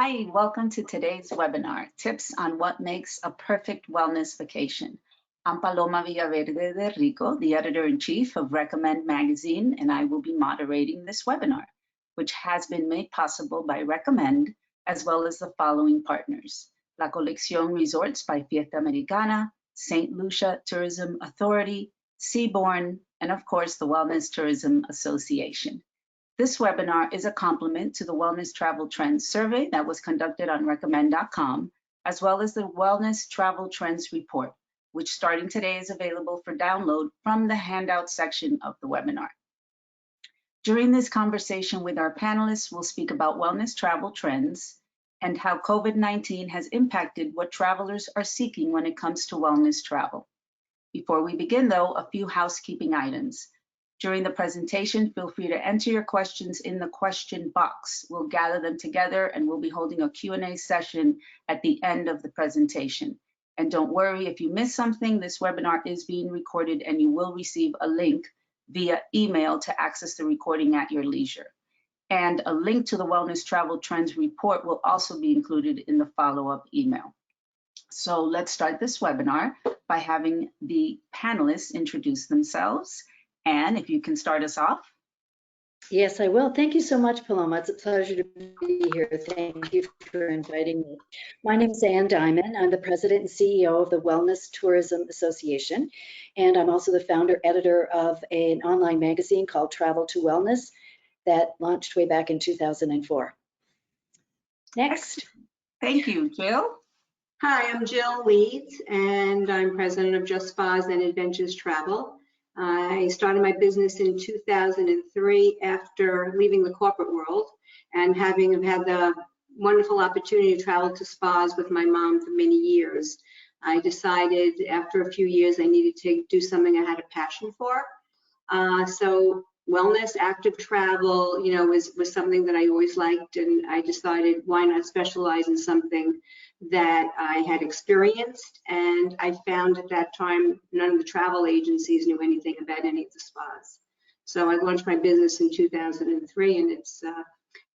Hi, welcome to today's webinar, Tips on What Makes a Perfect Wellness Vacation. I'm Paloma Villaverde de Rico, the Editor-in-Chief of Recommend Magazine, and I will be moderating this webinar, which has been made possible by Recommend, as well as the following partners: La Colección Resorts by Fiesta Americana, St. Lucia Tourism Authority, Seabourn, and of course, the Wellness Tourism Association. This webinar is a complement to the Wellness Travel Trends survey that was conducted on recommend.com, as well as the Wellness Travel Trends report, which starting today is available for download from the handout section of the webinar. During this conversation with our panelists, we'll speak about wellness travel trends and how COVID-19 has impacted what travelers are seeking when it comes to wellness travel. Before we begin, though, a few housekeeping items. During the presentation, feel free to enter your questions in the question box. We'll gather them together and we'll be holding a Q&A session at the end of the presentation. And don't worry if you miss something, this webinar is being recorded and you will receive a link via email to access the recording at your leisure. And a link to the Wellness Travel Trends report will also be included in the follow-up email. So let's start this webinar by having the panelists introduce themselves. Anne, if you can start us off. Yes, I will. Thank you so much, Paloma. It's a pleasure to be here. Thank you for inviting me. My name is Anne Diamond. I'm the president and CEO of the Wellness Tourism Association, and I'm also the founder editor of an online magazine called Travel to Wellness that launched way back in 2004. Next. Thank you, Jill. Hi, I'm Jill Leeds, and I'm president of Just Spas and Adventures Travel. I started my business in 2003 after leaving the corporate world and having had the wonderful opportunity to travel to spas with my mom for many years. I decided after a few years I needed to do something I had a passion for. So wellness, active travel, was something that I always liked, and I decided why not specialize in something that I had experienced, and I found at that time none of the travel agencies knew anything about any of the spas. So I launched my business in 2003, and it's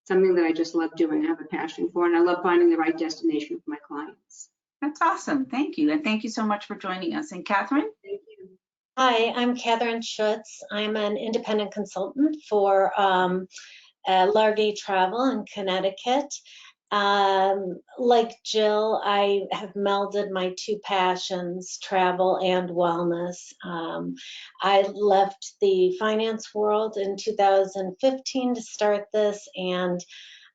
something that I just love doing, I have a passion for, and I love finding the right destination for my clients. That's awesome. Thank you. And thank you so much for joining us. And Catherine? Thank you. Hi, I'm Catherine Schutz. I'm an independent consultant for Largay Travel in Connecticut. Like Jill, I have melded my two passions, travel and wellness. I left the finance world in 2015 to start this, and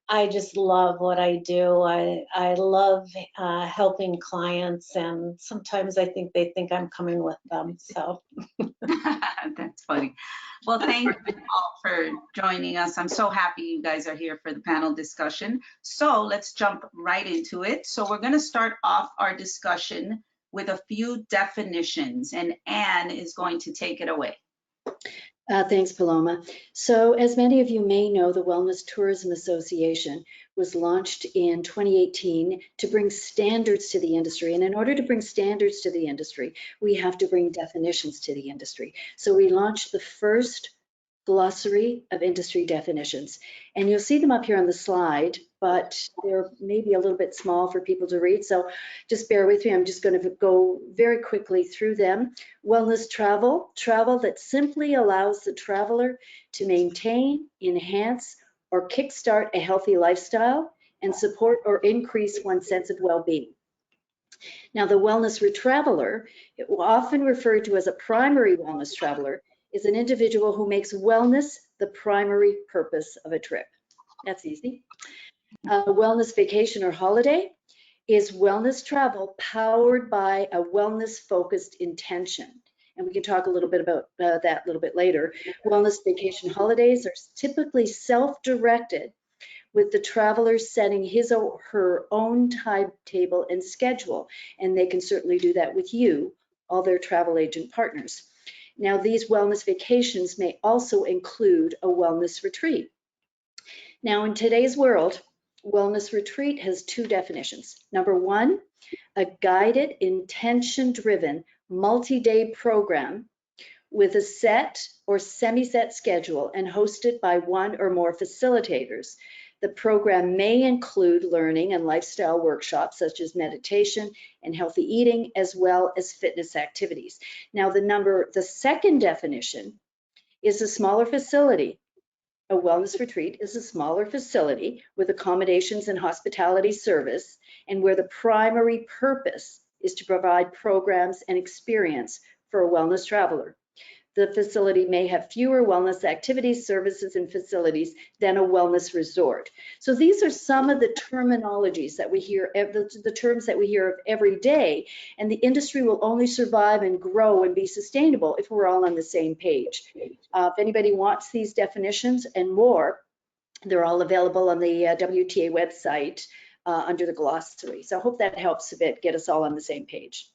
I just love what I do. I love helping clients, and sometimes I think they think I'm coming with them. So that's funny. Well, thank you all for joining us. I'm so happy you guys are here for the panel discussion. So let's jump right into it. So we're going to start off our discussion with a few definitions, and Anne is going to take it away. Thanks, Paloma. So as many of you may know, the Wellness Tourism Association was launched in 2018 to bring standards to the industry. And in order to bring standards to the industry, we have to bring definitions to the industry. So we launched the first glossary of industry definitions. And you'll see them up here on the slide, but they're maybe a little bit small for people to read. So just bear with me. I'm just going to go very quickly through them. Wellness travel, travel that simply allows the traveler to maintain, enhance, or kickstart a healthy lifestyle and support or increase one's sense of well-being. Now, the wellness traveler, often referred to as a primary wellness traveler, is an individual who makes wellness the primary purpose of a trip. That's easy. Wellness vacation or holiday is wellness travel powered by a wellness-focused intention. And we can talk a little bit about that a little bit later. Wellness vacation holidays are typically self-directed, with the traveler setting his or her own timetable and schedule. And they can certainly do that with you, all their travel agent partners. Now, these wellness vacations may also include a wellness retreat. Now, in today's world, wellness retreat has two definitions. Number one, a guided, intention-driven, multi-day program with a set or semi-set schedule and hosted by one or more facilitators The program may include learning and lifestyle workshops such as meditation and healthy eating, as well as fitness activities. Now, the second definition is a smaller facility. A wellness retreat is a smaller facility with accommodations and hospitality service, and where the primary purpose is to provide programs and experience for a wellness traveler. The facility may have fewer wellness activities, services, and facilities than a wellness resort. So these are some of the terminologies that we hear, the terms that we hear of every day, and the industry will only survive and grow and be sustainable if we're all on the same page. If anybody wants these definitions and more, they're all available on the WTA website under the glossary. So I hope that helps a bit, get us all on the same page.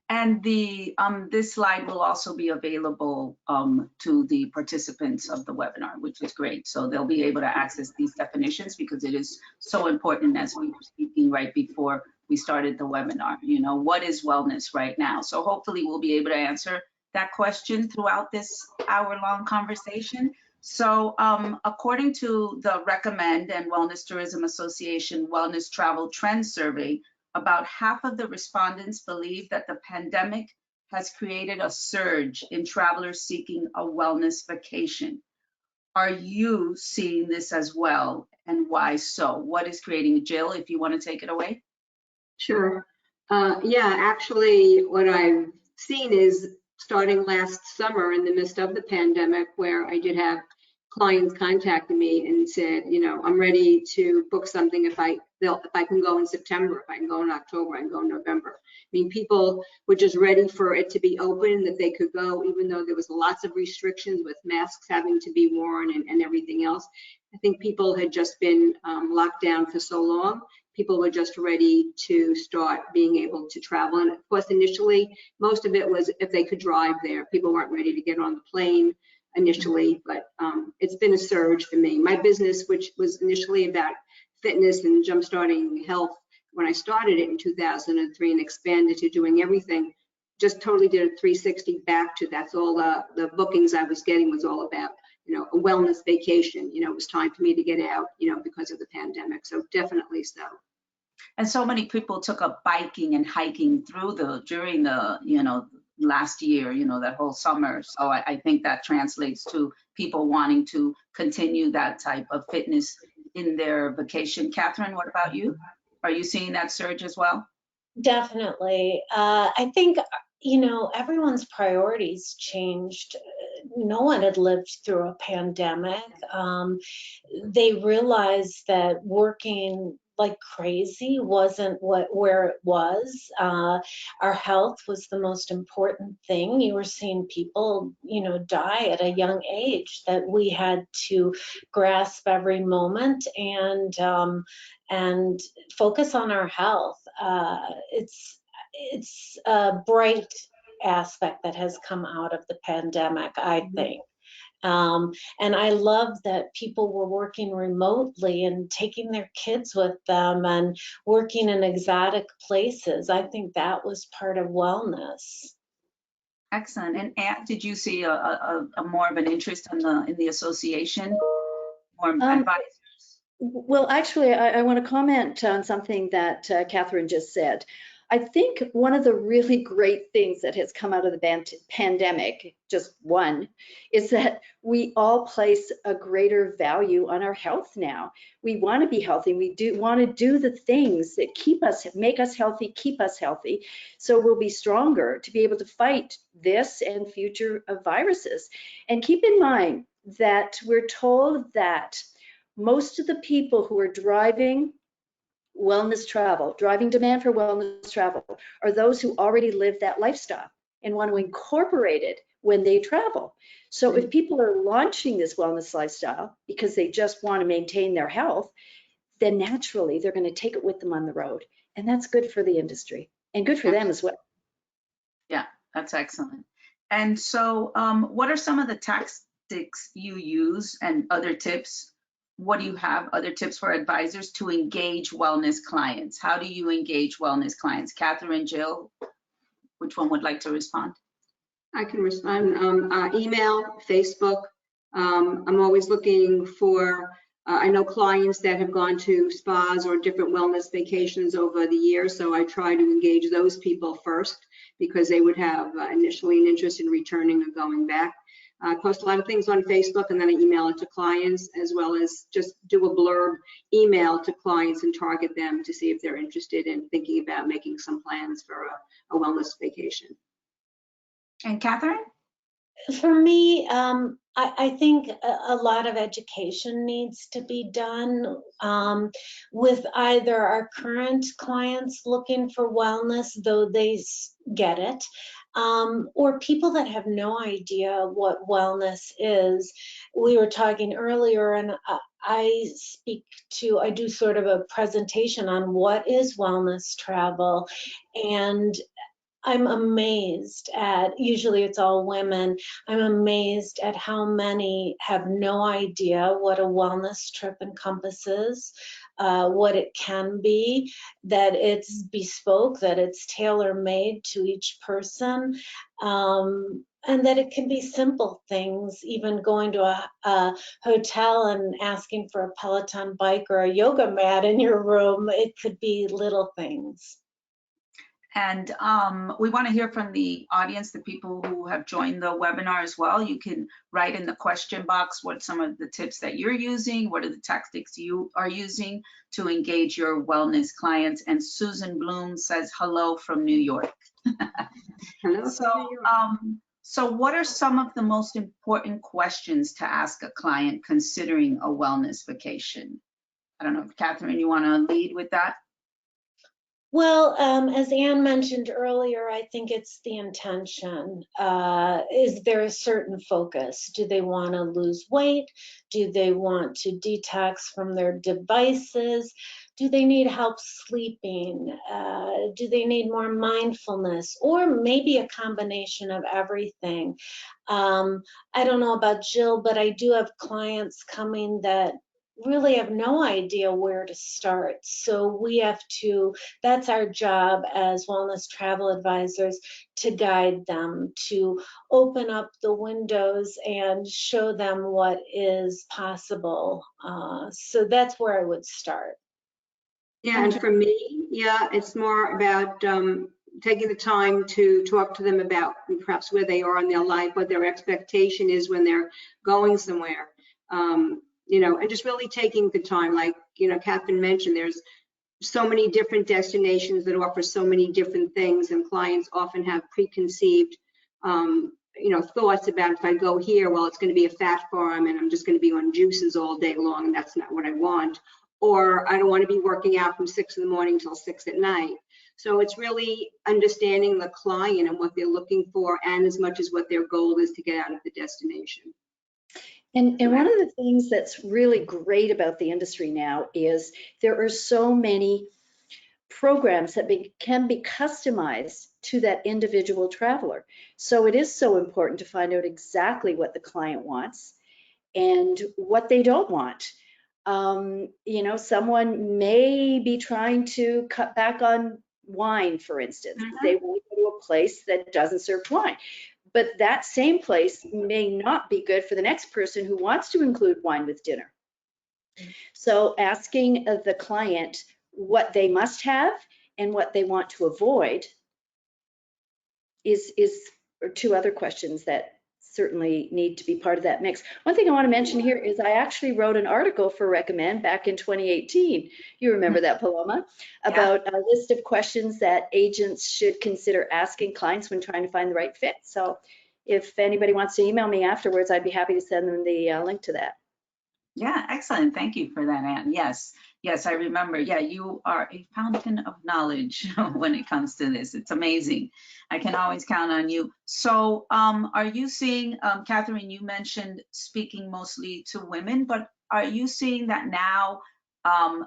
And the this slide will also be available to the participants of the webinar, which is great. So they'll be able to access these definitions because it is so important, as we were speaking right before we started the webinar. You know, what is wellness right now? So hopefully we'll be able to answer that question throughout this hour-long conversation. So according to the Recommend and Wellness Tourism Association Wellness Travel Trends Survey, about half of the respondents believe that the pandemic has created a surge in travelers seeking a wellness vacation. Are you seeing this as well, and why so? What is creating? Jill, if you want to take it away. Sure. Yeah, actually, what I've seen is starting last summer in the midst of the pandemic, where I did have clients contacted me and said, you know, I'm ready to book something if I can go in September, if I can go in October, I can go in November. I mean, people were just ready for it to be open, that they could go, even though there was lots of restrictions with masks having to be worn and everything else. I think people had just been locked down for so long. People were just ready to start being able to travel. And of course, initially, most of it was if they could drive there. People weren't ready to get on the plane initially, but it's been a surge for me. My business, which was initially about fitness and jumpstarting health, when I started it in 2003 and expanded to doing everything, just totally did a 360 back to that's all the bookings I was getting was all about, you know, a wellness vacation. You know, it was time for me to get out, you know, because of the pandemic. So definitely so. And so many people took up biking and hiking during the, you know, last year, you know, that whole summer. So I think that translates to people wanting to continue that type of fitness in their vacation. Catherine, what about you? Are you seeing that surge as well? Definitely. I think, you know, everyone's priorities changed. No one had lived through a pandemic. They realized that working like crazy wasn't where it was. Our health was the most important thing. You were seeing people, you know, die at a young age, that we had to grasp every moment and focus on our health. It's a bright aspect that has come out of the pandemic, I think. And I love that people were working remotely and taking their kids with them and working in exotic places. I think that was part of wellness. Excellent. And Anne, did you see a more of an interest in the association, more advisors? Well, actually, I want to comment on something that Catherine just said. I think one of the really great things that has come out of the pandemic, just one, is that we all place a greater value on our health now. We want to be healthy. We do want to do the things that make us healthy, keep us healthy. So we'll be stronger to be able to fight this and future viruses. And keep in mind that we're told that most of the people who are driving demand for wellness travel, are those who already live that lifestyle and want to incorporate it when they travel. So if people are launching this wellness lifestyle because they just want to maintain their health, then naturally they're going to take it with them on the road. And that's good for the industry and good for them as well. Yeah, that's excellent. And so what are some of the tactics you use and other tips? What do you have, other tips for advisors to engage wellness clients? How do you engage wellness clients? Catherine, Jill, which one would like to respond? I can respond. Email, Facebook. I'm always looking for I know clients that have gone to spas or different wellness vacations over the years, so I try to engage those people first because they would have initially an interest in returning or going back. I post a lot of things on Facebook and then I email it to clients, as well as just do a blurb email to clients and target them to see if they're interested in thinking about making some plans for a wellness vacation. And Catherine? For me, I think a lot of education needs to be done with either our current clients looking for wellness, though they get it, or people that have no idea what wellness is. We were talking earlier, and I do sort of a presentation on what is wellness travel, and I'm amazed at, usually it's all women, I'm amazed at how many have no idea what a wellness trip encompasses, what it can be, that it's bespoke, that it's tailor-made to each person, and that it can be simple things, even going to a hotel and asking for a Peloton bike or a yoga mat in your room. It could be little things. And we want to hear from the audience, the people who have joined the webinar as well. You can write in the question box what some of the tips that you're using, what are the tactics you are using to engage your wellness clients. And Susan Bloom says hello from New York. Hello. So what are some of the most important questions to ask a client considering a wellness vacation? I don't know if Catherine, you want to lead with that? Well, as Anne mentioned earlier, I think it's the intention. Is there a certain focus? Do they want to lose weight? Do they want to detox from their devices? Do they need help sleeping? Do they need more mindfulness? Or maybe a combination of everything. I don't know about Jill, but I do have clients coming that really have no idea where to start. So we have to, that's our job as wellness travel advisors, to guide them, to open up the windows and show them what is possible. So that's where I would start. Yeah, and for me, yeah, it's more about taking the time to talk to them about perhaps where they are in their life, what their expectation is when they're going somewhere. You know, and just really taking the time, like, you know, Catherine mentioned, there's so many different destinations that offer so many different things, and clients often have preconceived, you know, thoughts about, if I go here, well, it's going to be a fat farm and I'm just going to be on juices all day long, and that's not what I want. Or I don't want to be working out from 6 in the morning till 6 at night. So it's really understanding the client and what they're looking for, and as much as what their goal is to get out of the destination. And one of the things that's really great about the industry now is there are so many programs that can be customized to that individual traveler. So it is so important to find out exactly what the client wants and what they don't want. You know, someone may be trying to cut back on wine, for instance. They want to go to a place that doesn't serve wine. But that same place may not be good for the next person who wants to include wine with dinner. So asking the client what they must have and what they want to avoid is two other questions that certainly need to be part of that mix. One thing I want to mention here is I actually wrote an article for Recommend back in 2018. You remember that, Paloma? About a list of questions that agents should consider asking clients when trying to find the right fit. So if anybody wants to email me afterwards, I'd be happy to send them the link to that. Yeah, excellent. Thank you for that, Anne. Yes, yes, I remember. Yeah, you are a fountain of knowledge when it comes to this. It's amazing. I can always count on you. So are you seeing, Catherine, you mentioned speaking mostly to women, but are you seeing that now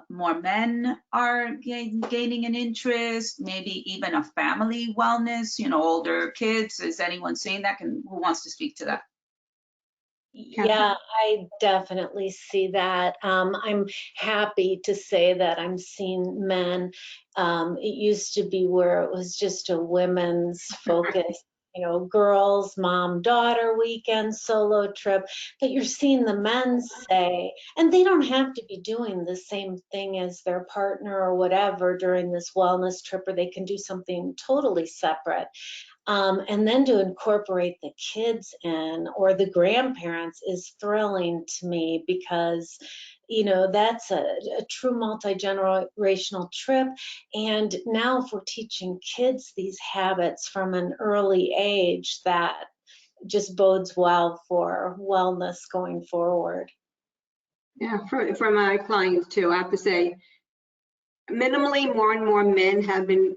more men are gaining an interest, maybe even a family wellness, you know, older kids? Is anyone seeing that? Who wants to speak to that? Yeah, I definitely see that. I'm happy to say that I'm seeing men. It used to be where it was just a women's focus, girls, mom, daughter weekend, solo trip, but you're seeing the men say, and they don't have to be doing the same thing as their partner or whatever during this wellness trip, or they can do something totally separate. And then to incorporate the kids in or the grandparents is thrilling to me because, that's a true multi-generational trip. And now if we're teaching kids these habits from an early age, that just bodes well for wellness going forward. Yeah, for my clients too, I have to say, minimally more and more men have been,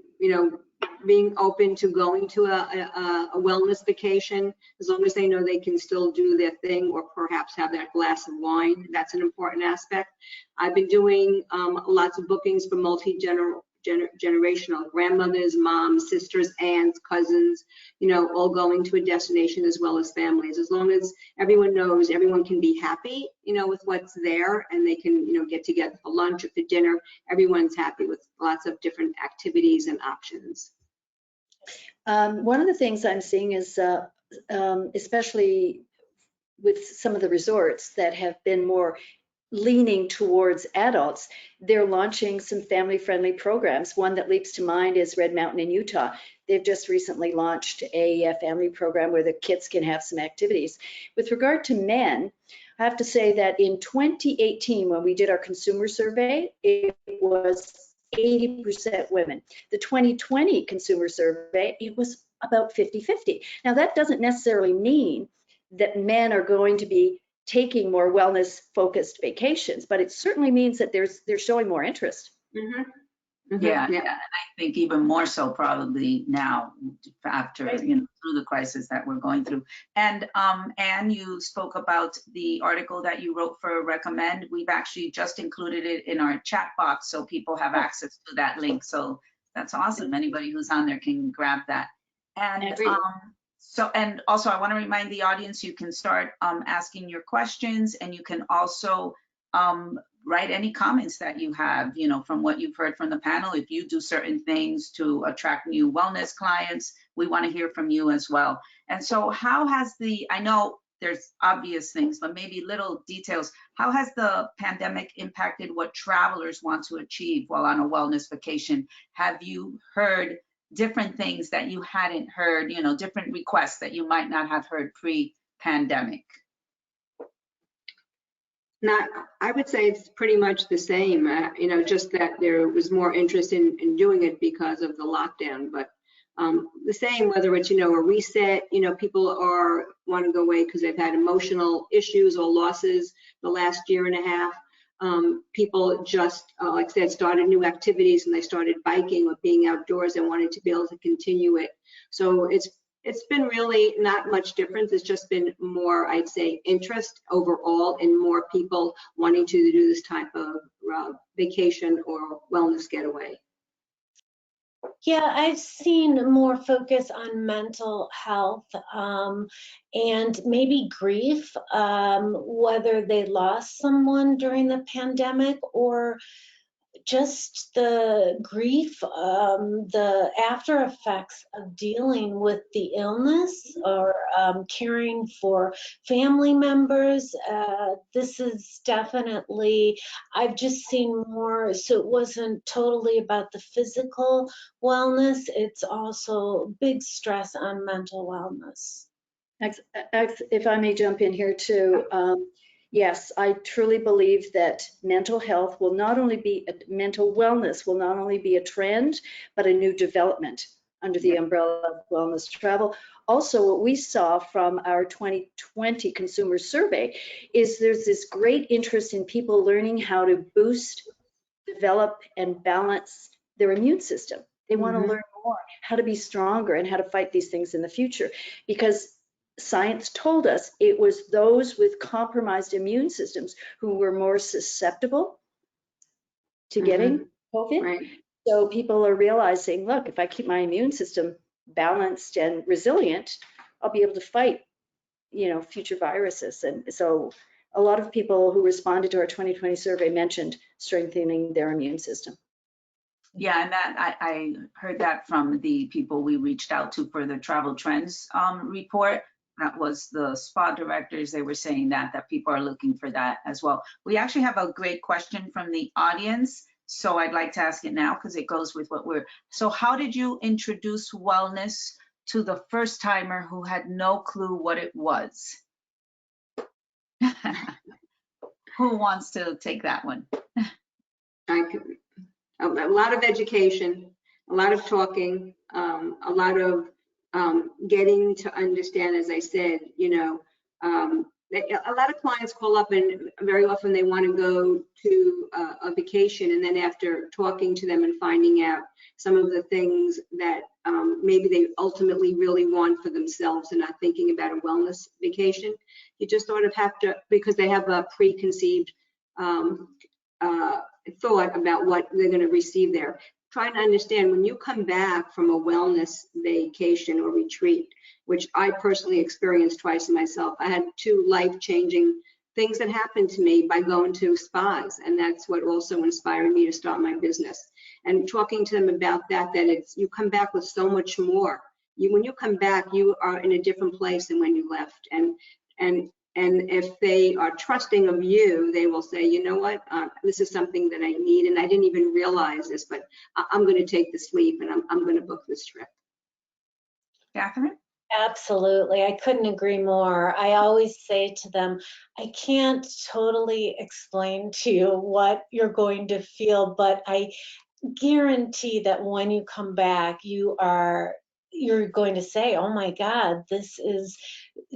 being open to going to a wellness vacation, as long as they know they can still do their thing or perhaps have that glass of wine. That's an important aspect. I've been doing lots of bookings for multi-generational grandmothers, moms, sisters, aunts, cousins, all going to a destination as well as families. As long as everyone knows everyone can be happy, with what's there, and they can, get together for lunch or for dinner, everyone's happy with lots of different activities and options. One of the things I'm seeing is, especially with some of the resorts that have been more leaning towards adults, they're launching some family-friendly programs. One that leaps to mind is Red Mountain in Utah. They've just recently launched a family program where the kids can have some activities. With regard to men, I have to say that in 2018, when we did our consumer survey, it was 80% women. The 2020 consumer survey, it was about 50-50. Now, that doesn't necessarily mean that men are going to be taking more wellness-focused vacations, but it certainly means that they're showing more interest. Mm-hmm. Mm-hmm. Yeah, and I think even more so probably now after, through the crisis that we're going through. And Anne, you spoke about the article that you wrote for Recommend. We've actually just included it in our chat box so people have access to that link. So that's awesome. Anybody who's on there can grab that. And and also I want to remind the audience, you can start asking your questions, and you can also write any comments that you have, from what you've heard from the panel. If you do certain things to attract new wellness clients, we want to hear from you as well. And so how has I know there's obvious things, but maybe little details, how has the pandemic impacted what travelers want to achieve while on a wellness vacation? Have you heard different things that you hadn't heard, different requests that you might not have heard pre-pandemic? I would say it's pretty much the same, just that there was more interest in doing it because of the lockdown, but the same, whether it's, a reset, people want to go away because they've had emotional issues or losses the last year and a half. People just, like I said, started new activities, and they started biking or being outdoors and wanted to be able to continue it. So it's been really not much difference. It's just been more, I'd say, interest overall and more people wanting to do this type of vacation or wellness getaway. Yeah, I've seen more focus on mental health and maybe grief, whether they lost someone during the pandemic or just the grief, the after effects of dealing with the illness or caring for family members. This is definitely, I've just seen more, so it wasn't totally about the physical wellness, it's also big stress on mental wellness. If I may jump in here too, yes, I truly believe that mental wellness will not only be a trend, but a new development under the umbrella of wellness travel. Also, what we saw from our 2020 consumer survey is there's this great interest in people learning how to boost, develop, and balance their immune system. They want to learn more how to be stronger and how to fight these things in the future, because science told us it was those with compromised immune systems who were more susceptible to getting COVID. Right. So people are realizing, look, if I keep my immune system balanced and resilient, I'll be able to fight, future viruses. And so a lot of people who responded to our 2020 survey mentioned strengthening their immune system. Yeah, and that I heard that from the people we reached out to for the travel trends report. That was the spa directors. They were saying that people are looking for that as well. We actually have a great question from the audience, so I'd like to ask it now because it goes with what we're. So, how did you introduce wellness to the first timer who had no clue what it was? Who wants to take that one? A lot of education, a lot of talking, a lot of getting to understand, as I said, a lot of clients call up and very often they want to go to a vacation, and then after talking to them and finding out some of the things that maybe they ultimately really want for themselves and not thinking about a wellness vacation, you just sort of have to, because they have a preconceived thought about what they're going to receive there. Trying to understand when you come back from a wellness vacation or retreat, which I personally experienced twice myself. I had 2 life-changing things that happened to me by going to spas, and that's what also inspired me to start my business. And talking to them about that it's, you come back with so much more. When you come back, you are in a different place than when you left. And if they are trusting of you, they will say, you know what, this is something that I need, and I didn't even realize this, but I'm going to take this leap and I'm going to book this trip. Catherine? Absolutely. I couldn't agree more. I always say to them, I can't totally explain to you what you're going to feel, but I guarantee that when you come back, you're going to say, oh my God, this is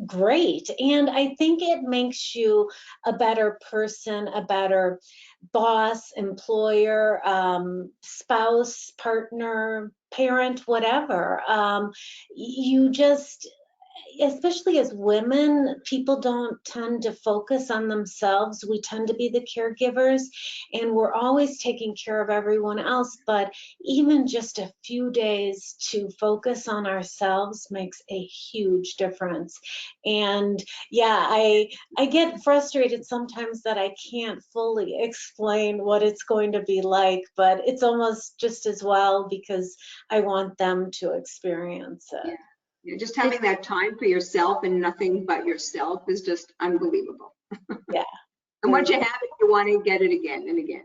great. And I think it makes you a better person, a better boss, employer, spouse, partner, parent, whatever. You just, especially as women, people don't tend to focus on themselves. We tend to be the caregivers, and we're always taking care of everyone else. But even just a few days to focus on ourselves makes a huge difference. And yeah, I get frustrated sometimes that I can't fully explain what it's going to be like, but it's almost just as well because I want them to experience it. Yeah. Just having that time for yourself and nothing but yourself is just unbelievable. Yeah. And once you have it, you want to get it again and again.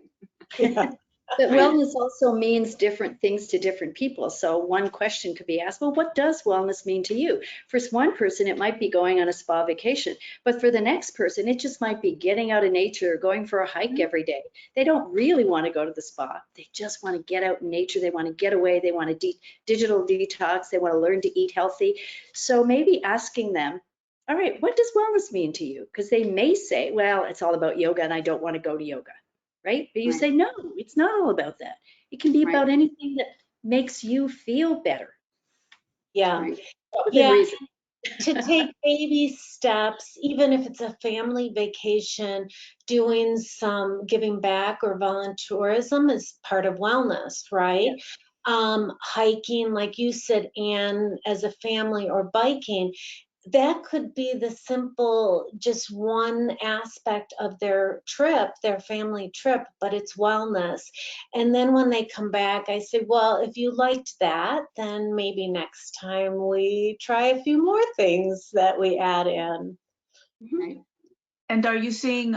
Yeah. But wellness also means different things to different people. So one question could be asked, well, what does wellness mean to you? For one person, it might be going on a spa vacation. But for the next person, it just might be getting out in nature, going for a hike every day. They don't really want to go to the spa. They just want to get out in nature. They want to get away. They want to digital detox. They want to learn to eat healthy. So maybe asking them, all right, what does wellness mean to you? Because they may say, well, it's all about yoga and I don't want to go to yoga. Right? But you say, no, it's not all about that. It can be about anything that makes you feel better. Yeah. Within reason. To take baby steps, even if it's a family vacation, doing some giving back or volunteerism is part of wellness, right? Hiking, like you said, Anne, as a family, or biking, that could be the simple, just one aspect of their trip, their family trip, but it's wellness. And then when they come back, I say, well, if you liked that, then maybe next time we try a few more things that we add in. Right. And are you seeing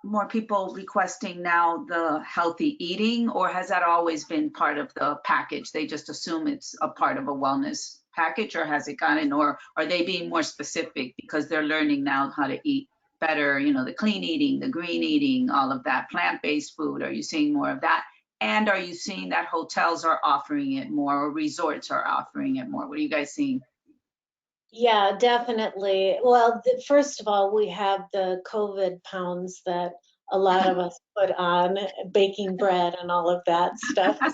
more people requesting now the healthy eating, or has that always been part of the package? They just assume it's a part of a wellness package, or has it gotten, or are they being more specific because they're learning now how to eat better, you know, the clean eating, the green eating, all of that, plant-based food? Are you seeing more of that? And are you seeing that hotels are offering it more, or resorts are offering it more? What are you guys seeing? Yeah, definitely. Well, first of all, we have the COVID pounds that a lot of us put on, baking bread and all of that stuff. So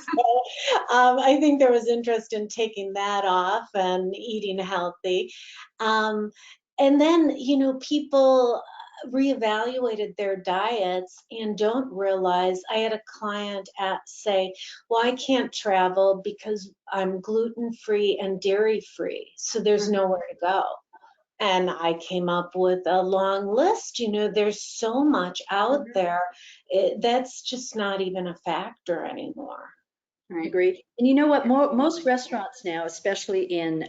I think there was interest in taking that off and eating healthy. And then, you know, people reevaluated their diets and don't realize. I had a client say, well, I can't travel because I'm gluten-free and dairy-free, so there's nowhere to go. And I came up with a long list. You know, there's so much out there. That's just not even a factor anymore. Right. Agreed. And you know what? Most restaurants now, especially in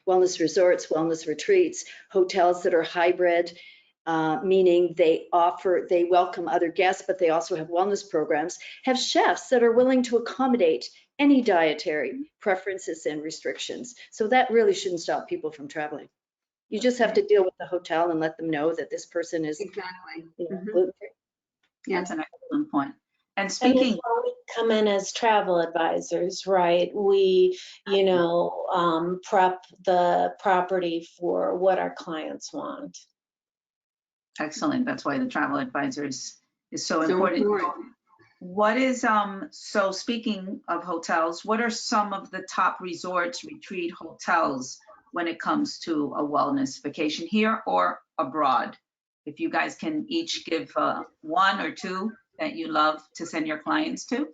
wellness resorts, wellness retreats, hotels that are hybrid, meaning they welcome other guests, but they also have wellness programs, have chefs that are willing to accommodate any dietary preferences and restrictions. So that really shouldn't stop people from traveling. You just have to deal with the hotel and let them know that this person is, Exactly. gluten-free. Yeah. That's an excellent point. And And speaking, that's why we come in as travel advisors, right? We, prep the property for what our clients want. excellent. That's why the travel advisors is so So important. important. What is, so speaking of hotels, what are some of the top resorts, retreat hotels when it comes to a wellness vacation here or abroad? If you guys can each give one or two that you love to send your clients to.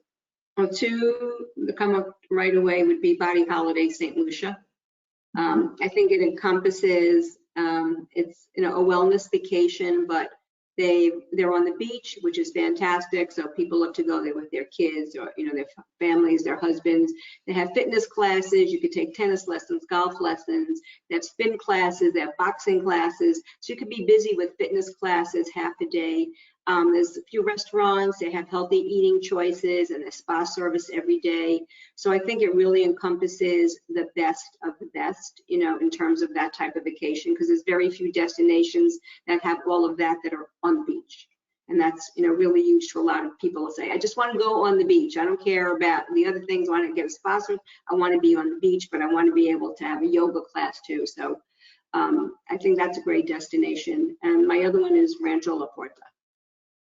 Well, two that come up right away would be Body Holiday St. Lucia. I think it encompasses, it's a wellness vacation, but they're on the beach, which is fantastic. So people love to go there with their kids or their families, their husbands. They have fitness classes. You could take tennis lessons, golf lessons. They have spin classes. They have boxing classes. So you could be busy with fitness classes half a day. There's a few restaurants. They have healthy eating choices and a spa service every day. So I think it really encompasses the best of the best, in terms of that type of vacation, because there's very few destinations that have all of that are on the beach. And that's, really huge to a lot of people to say, I just want to go on the beach. I don't care about the other things. I want to get a spa service. I want to be on the beach, but I want to be able to have a yoga class too. So I think that's a great destination. And my other one is Rancho La Puerta,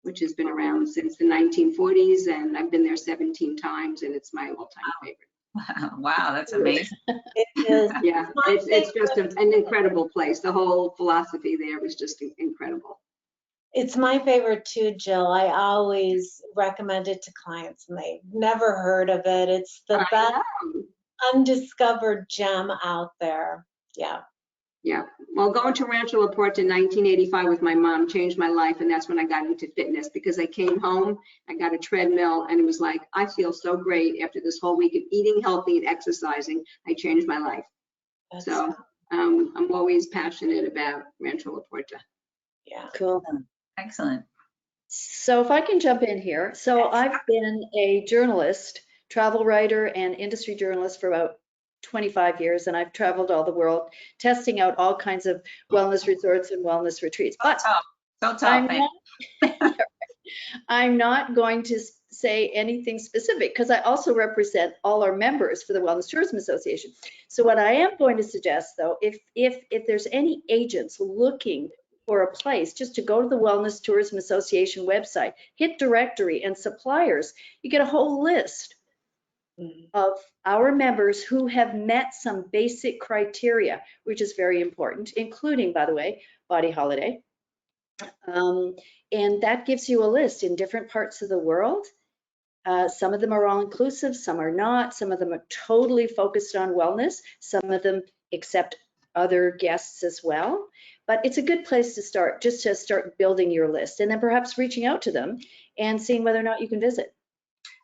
which has been around since the 1940s, and I've been there 17 times, and it's my all-time favorite. Wow, that's amazing. It is. Yeah, it's just an incredible place. The whole philosophy there is just incredible. It's my favorite too, Jill. I always recommend it to clients and they've never heard of it. It's the best undiscovered gem out there. Yeah. Yeah, well, going to Rancho La Puerta in 1985 with my mom changed my life, and that's when I got into fitness, because I came home, I got a treadmill, and it was like, I feel so great after this whole week of eating healthy and exercising. I changed my life. So I'm always passionate about Rancho La Puerta. Yeah. Cool. Excellent. So if I can jump in here. So I've been a journalist, travel writer, and industry journalist for about 25 years, and I've traveled all the world testing out all kinds of wellness resorts and wellness retreats. So tough. I'm not going to say anything specific, because I also represent all our members for the Wellness Tourism Association. So what I am going to suggest, though, if there's any agents looking for a place, just to go to the Wellness Tourism Association website, hit directory and suppliers, you get a whole list of our members who have met some basic criteria, which is very important, including, by the way, Body Holiday. And that gives you a list in different parts of the world. Some of them are all inclusive, some are not. Some of them are totally focused on wellness. Some of them accept other guests as well. But it's a good place to start, just to start building your list, and then perhaps reaching out to them and seeing whether or not you can visit.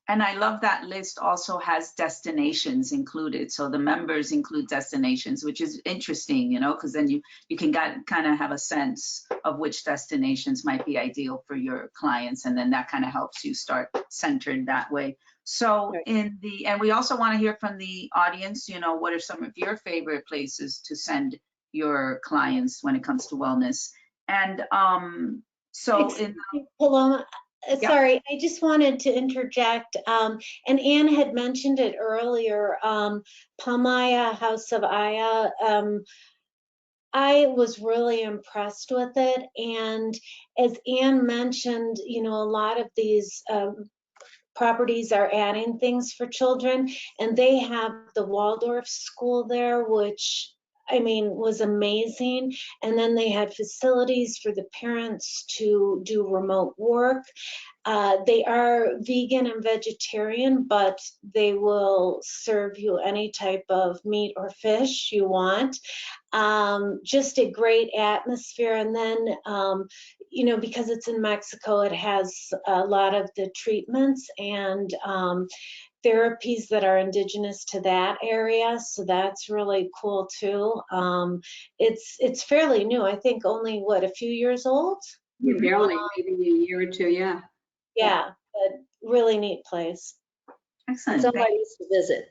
And I love that list also has destinations included. So the members include destinations, which is interesting, because then you can kind of have a sense of which destinations might be ideal for your clients. And then that kind of helps you start centered that way. So and we also want to hear from the audience, what are some of your favorite places to send your clients when it comes to wellness? And Paloma, sorry, I just wanted to interject. And Anne had mentioned it earlier, Palmaya House of Aya. I was really impressed with it. And as Anne mentioned, a lot of these properties are adding things for children, and they have the Waldorf school there, which was amazing. And then they had facilities for the parents to do remote work. They are vegan and vegetarian, but they will serve you any type of meat or fish you want. Just a great atmosphere. And then, because it's in Mexico, it has a lot of the treatments, and therapies that are indigenous to that area, so that's really cool too. It's fairly new. I think only what, a few years old? Barely, maybe a year or two, yeah. Yeah, but really neat place. Excellent. It's on my list to visit.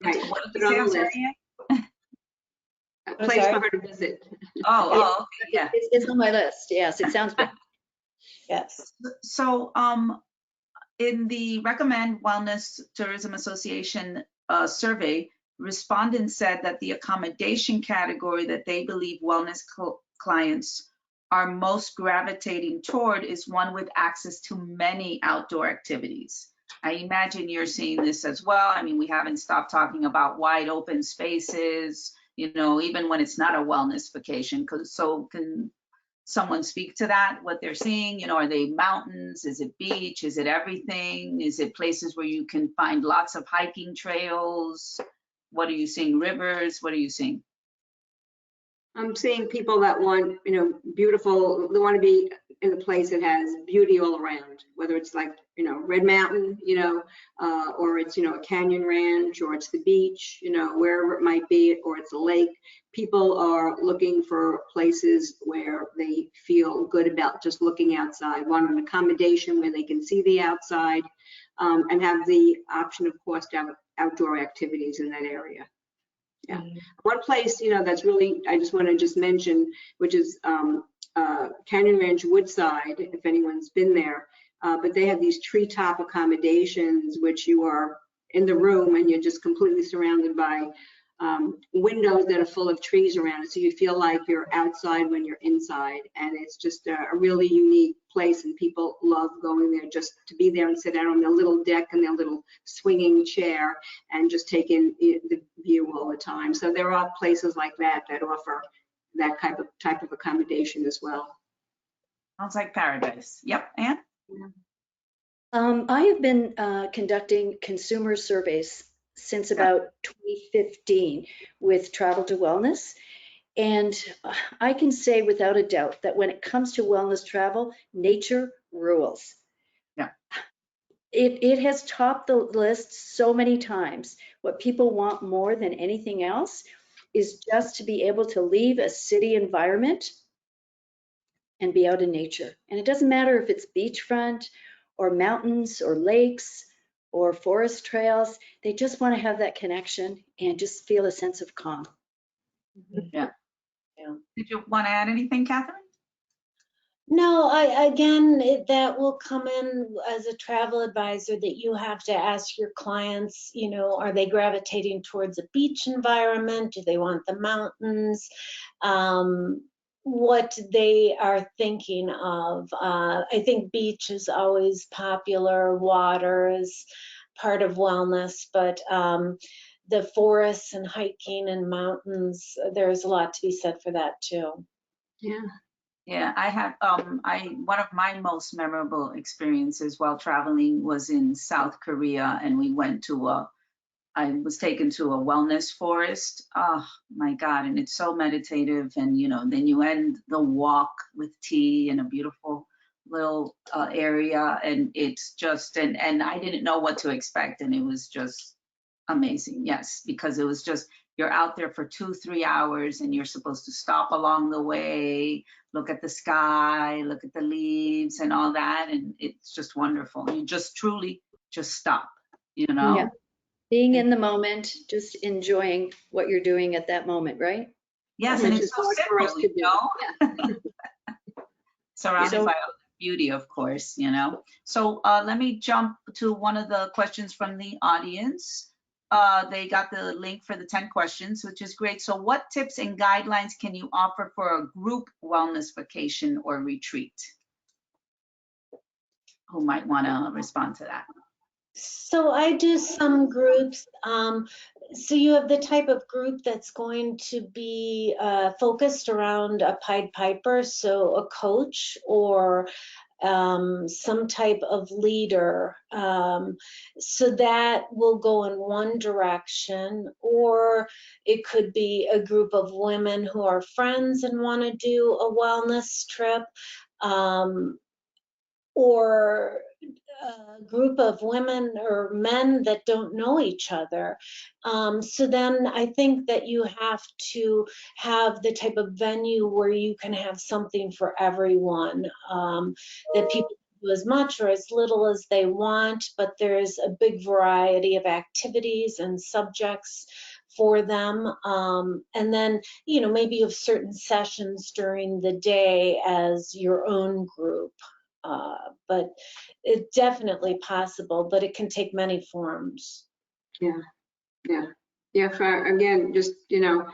Right. What Put did it you on say, the I'm list. sorry, Ann? A I'm place sorry? for her to visit. Oh, okay, yeah. It's on my list. Yes, it sounds good. Yes. So, in the Recommend Wellness Tourism Association survey, respondents said that the accommodation category that they believe wellness clients are most gravitating toward is one with access to many outdoor activities. I imagine you're seeing this as well. I mean, we haven't stopped talking about wide open spaces, you know, even when it's not a wellness vacation. So can someone speak to that, what they're seeing? You know, are they mountains? Is it beach? Is it everything? Is it places where you can find lots of hiking trails? What are you seeing? Rivers? What are you seeing? I'm seeing people that want, you know, beautiful, they want to be in a place that has beauty all around, whether it's like, you know, Red Mountain, you know, or it's, you know, a canyon ranch, or it's the beach, you know, wherever it might be, or it's a lake. People are looking for places where they feel good about just looking outside, want an accommodation where they can see the outside, and have the option, of course, to have outdoor activities in that area. Yeah. One place, you know, that's really, I just want to just mention, which is Canyon Ranch Woodside, if anyone's been there, but they have these treetop accommodations, which you are in the room and you're just completely surrounded by windows that are full of trees around it. So you feel like you're outside when you're inside. And it's just a really unique place, and people love going there just to be there and sit out on their little deck and their little swinging chair and just take in the view all the time. So there are places like that that offer that type of accommodation as well. Sounds like paradise. Yep, Ann? I have been conducting consumer surveys since about 2015 with Travel to Wellness. And I can say without a doubt that when it comes to wellness travel, nature rules. Yeah. It has topped the list so many times. What people want more than anything else is just to be able to leave a city environment and be out in nature. And it doesn't matter if it's beachfront or mountains or lakes or forest trails. They just want to have that connection and just feel a sense of calm. Yeah. Did you want to add anything, Catherine? No, that will come in as a travel advisor, that you have to ask your clients, you know, are they gravitating towards a beach environment? Do they want the mountains? What they are thinking of. I think beach is always popular, water is part of wellness, but the forests and hiking and mountains, there's a lot to be said for that too. Yeah. Yeah, I have, one of my most memorable experiences while traveling was in South Korea, and we went to I was taken to a wellness forest. Oh my God, and it's so meditative. And, you know, then you end the walk with tea in a beautiful little area, and it's just, and I didn't know what to expect, and it was just amazing. Yes, because it was just, you're out there for 2-3 hours, and you're supposed to stop along the way, look at the sky, look at the leaves and all that, and it's just wonderful. You just truly just stop, you know? Yeah. Being in the moment, just enjoying what you're doing at that moment, right? Yes, Which and it's is so hard for us simple, to you do. know? Surrounded So- by all the beauty, of course, you know? So let me jump to one of the questions from the audience. They got the link for the 10 questions, which is great. So what tips and guidelines can you offer for a group wellness vacation or retreat? Who might want to respond to that? So I do some groups. So you have the type of group that's going to be focused around a Pied Piper, so a coach or some type of leader. So that will go in one direction, or it could be a group of women who are friends and want to do a wellness trip. or a group of women or men that don't know each other. So then I think that you have to have the type of venue where you can have something for everyone, that people do as much or as little as they want, but there's a big variety of activities and subjects for them. And then, you know, maybe you have certain sessions during the day as your own group. But it's definitely possible, but it can take many forms. Yeah. For, again, just, you know,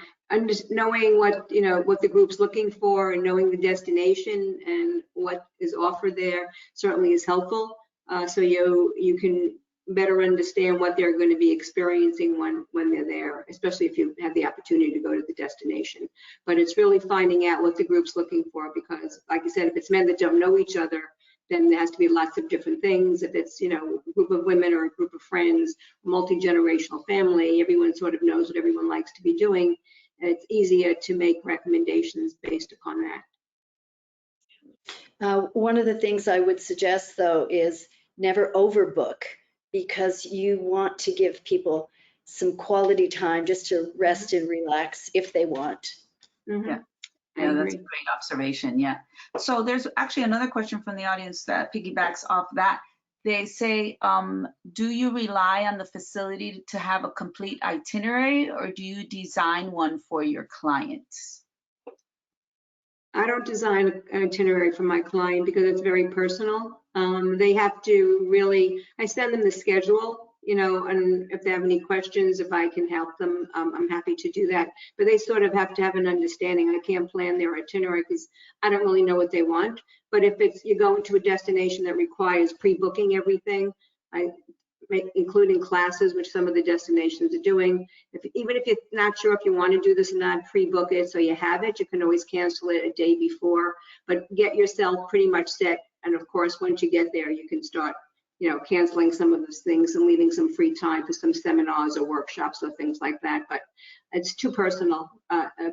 knowing what, you know, what the group's looking for and knowing the destination and what is offered there certainly is helpful. So you can better understand what they're going to be experiencing when they're there, especially if you have the opportunity to go to the destination. But it's really finding out what the group's looking for, because like I said, if it's men that don't know each other, then there has to be lots of different things. If it's, you know, a group of women or a group of friends, multi-generational family, everyone sort of knows what everyone likes to be doing. And it's easier to make recommendations based upon that. One of the things I would suggest, though, is never overbook, because you want to give people some quality time just to rest and relax if they want. Yeah. Yeah, that's a great observation. Yeah. So there's actually another question from the audience that piggybacks off that. They say, do you rely on the facility to have a complete itinerary, or do you design one for your clients? I don't design an itinerary for my client because it's very personal. They have to really, I send them the schedule, you know, and if they have any questions, if I can help them, I'm happy to do that. But they sort of have to have an understanding. I can't plan their itinerary because I don't really know what they want. But if it's, you're going to a destination that requires pre-booking everything, including classes, which some of the destinations are doing. Even if you're not sure if you want to do this or not, pre-book it so you have it. You can always cancel it a day before, but get yourself pretty much set. And of course, once you get there, you can start, you know, canceling some of those things and leaving some free time for some seminars or workshops or things like that. But it's too personal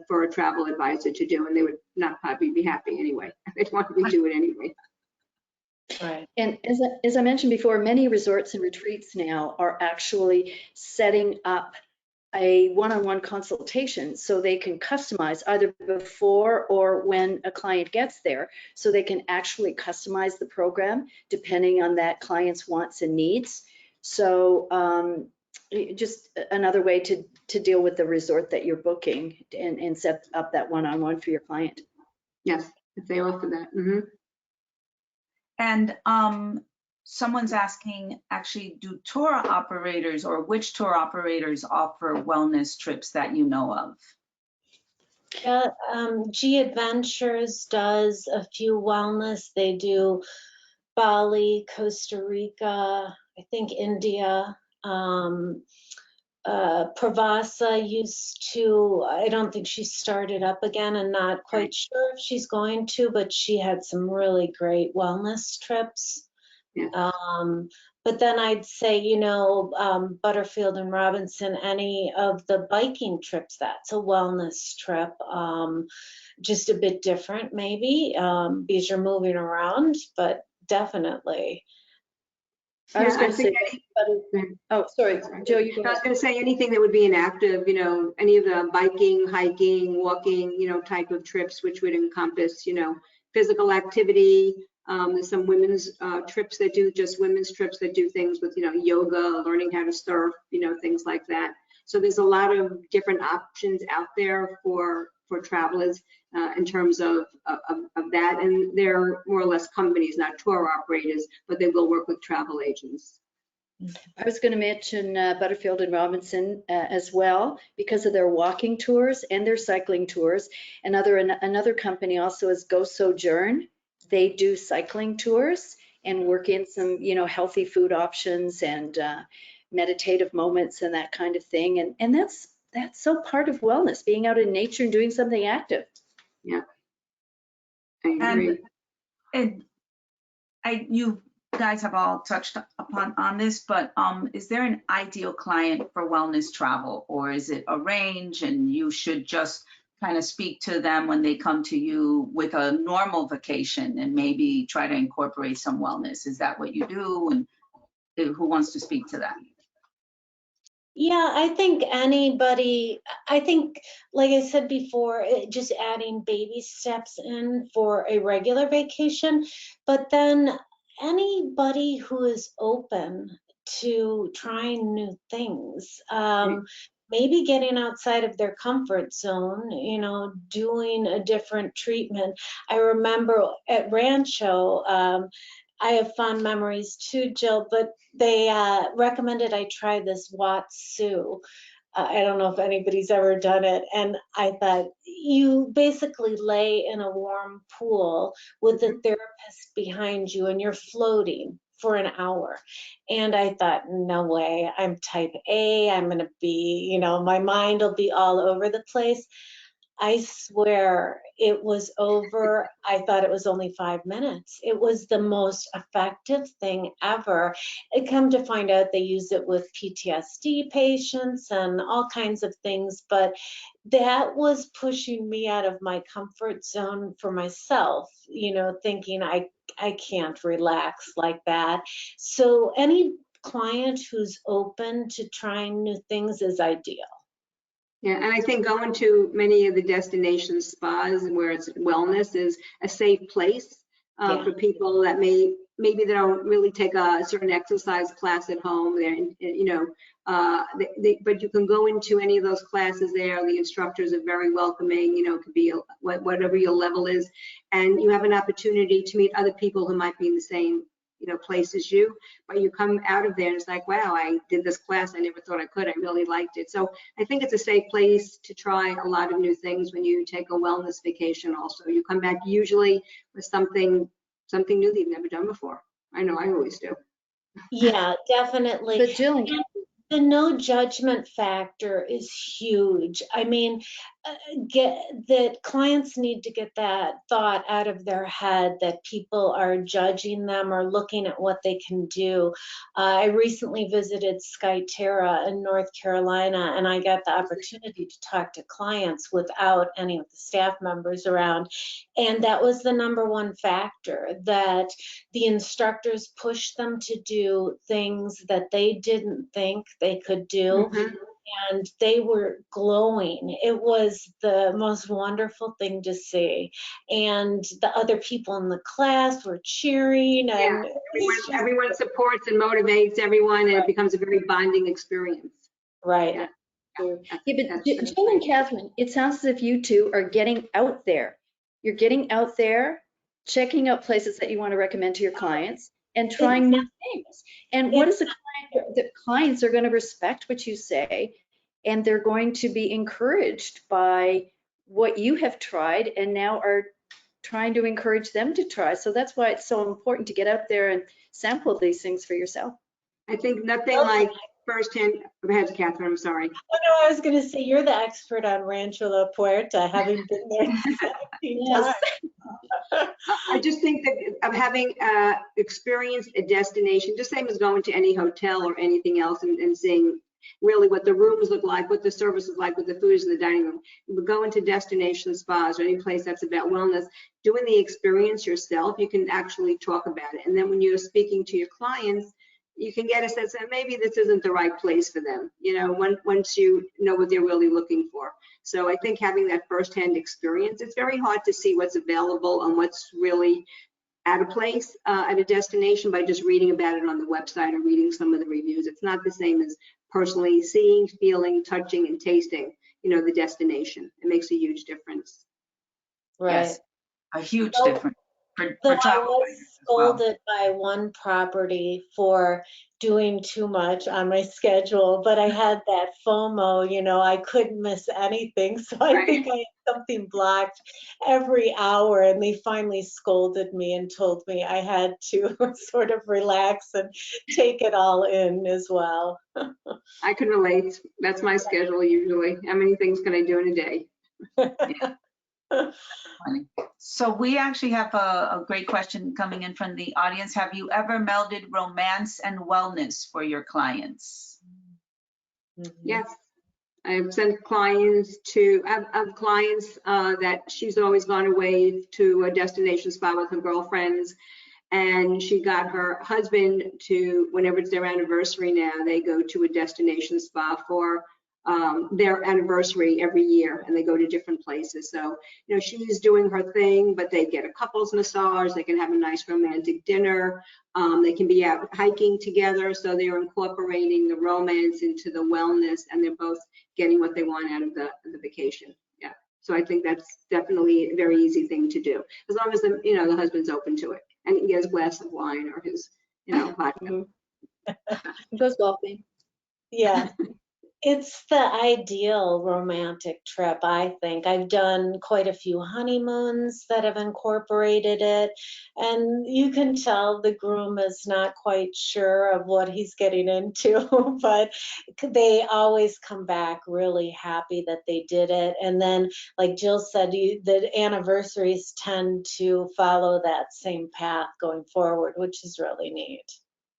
for a travel advisor to do, and they would not probably be happy anyway. They'd want to redo it anyway. Right. And as I mentioned before, many resorts and retreats now are actually setting up a one-on-one consultation so they can customize either before or when a client gets there, so they can actually customize the program depending on that client's wants and needs. So just another way to deal with the resort that you're booking and set up that one-on-one for your client. Yes, if they offer that. Mm-hmm. And someone's asking, actually, do tour operators, or which tour operators offer wellness trips that you know of? G Adventures does a few wellness. They do Bali, Costa Rica, I think India. Pravasa used to, I don't think she started up again, and not quite sure if she's going to, but she had some really great wellness trips. Yeah. But then I'd say, you know, Butterfield and Robinson, any of the biking trips, that's a wellness trip. Just a bit different maybe, because you're moving around, but definitely. I was going to say, oh, sorry, Joe, you go ahead. I was going to say anything that would be an active, you know, any of the biking, hiking, walking, you know, type of trips, which would encompass, you know, physical activity. There's some women's trips that do just women's trips that do things with, you know, yoga, learning how to surf, you know, things like that. So there's a lot of different options out there for travelers in terms of that, and they're more or less companies, not tour operators, but they will work with travel agents. I was going to mention Butterfield and Robinson as well, because of their walking tours and their cycling tours. Another company also is Go Sojourn. They do cycling tours and work in some, you know, healthy food options and meditative moments and that kind of thing. And that's so part of wellness, being out in nature and doing something active. Yeah, I agree. And you guys have all touched upon on this, but is there an ideal client for wellness travel, or is it a range and you should just kind of speak to them when they come to you with a normal vacation and maybe try to incorporate some wellness? Is that what you do? And who wants to speak to that? Yeah, I think like I said before, just adding baby steps in for a regular vacation, but then anybody who is open to trying new things, maybe getting outside of their comfort zone, doing a different treatment. I remember at Rancho, I have fond memories too, Jill, but they recommended I try this Watsu. I don't know if anybody's ever done it. And I thought, you basically lay in a warm pool with the therapist behind you and you're floating for an hour. And I thought, no way, I'm type A, I'm going to be, my mind will be all over the place. I swear it was over. I thought it was only 5 minutes. It was the most effective thing ever. I come to find out they use it with PTSD patients and all kinds of things, but that was pushing me out of my comfort zone for myself, thinking I can't relax like that. So any client who's open to trying new things is ideal. Yeah, and I think going to many of the destination spas where it's wellness is a safe place for people that maybe they don't really take a certain exercise class at home. But you can go into any of those classes there. The instructors are very welcoming. It could be whatever your level is, and you have an opportunity to meet other people who might be in the same place as you, but you come out of there and it's like, wow, I did this class. I never thought I could. I really liked it. So I think it's a safe place to try a lot of new things when you take a wellness vacation. Also, you come back usually with something new that you've never done before. I know I always do. Yeah, definitely. But Jill, The no judgment factor is huge. I mean, that clients need to get that thought out of their head that people are judging them or looking at what they can do. I recently visited Skyterra in North Carolina, and I got the opportunity to talk to clients without any of the staff members around. And that was the number one factor, that the instructors pushed them to do things that they didn't think they could do. Mm-hmm. And they were glowing. It was the most wonderful thing to see. And the other people in the class were cheering. And everyone supports and motivates everyone, and it becomes a very bonding experience. Right. Yeah. but Jill and Catherine, it sounds as if you two are getting out there. You're getting out there, checking out places that you want to recommend to your clients and trying new things. And what is the client? The clients are going to respect what you say, and they're going to be encouraged by what you have tried and now are trying to encourage them to try. So that's why it's so important to get out there and sample these things for yourself. I think nothing like firsthand. Go ahead, Catherine, I'm sorry. Oh, no, I was going to say, you're the expert on Rancho La Puerta, having been there 17 times. I just think that of having experienced a destination, just same as going to any hotel or anything else and seeing really what the rooms look like, what the service is like, what the food is in the dining room. You go into destination spas or any place that's about wellness, doing the experience yourself, you can actually talk about it. And then when you're speaking to your clients, you can get a sense that maybe this isn't the right place for them, once you know what they're really looking for. So I think having that firsthand experience, it's very hard to see what's available and what's really out of place at a destination by just reading about it on the website or reading some of the reviews. It's not the same as personally seeing, feeling, touching, and tasting, the destination. It makes a huge difference. Right. Yes, a huge difference. Though I was scolded by one property for doing too much on my schedule, but I had that FOMO, I couldn't miss anything. So I think I had something blocked every hour, and they finally scolded me and told me I had to sort of relax and take it all in as well. I can relate. That's my schedule usually. How many things can I do in a day? Yeah. Funny. So we actually have a great question coming in from the audience. Have you ever melded romance and wellness for your clients? Yes. I've sent clients to, I have clients that she's always gone away to a destination spa with her girlfriends. And she got her husband to, whenever it's their anniversary now, they go to a destination spa for their anniversary every year, and they go to different places. So, you know, she's doing her thing, but they get a couples massage, they can have a nice romantic dinner, they can be out hiking together. So they're incorporating the romance into the wellness, and they're both getting what they want out of the vacation. Yeah. So I think that's definitely a very easy thing to do, as long as the, you know, the husband's open to it. And he gets a glass of wine or his, you know, vodka. Goes golfing. Yeah. It's the ideal romantic trip, I think. I've done quite a few honeymoons that have incorporated it, and you can tell the groom is not quite sure of what he's getting into, but they always come back really happy that they did it. And then, like Jill said, the anniversaries tend to follow that same path going forward, which is really neat.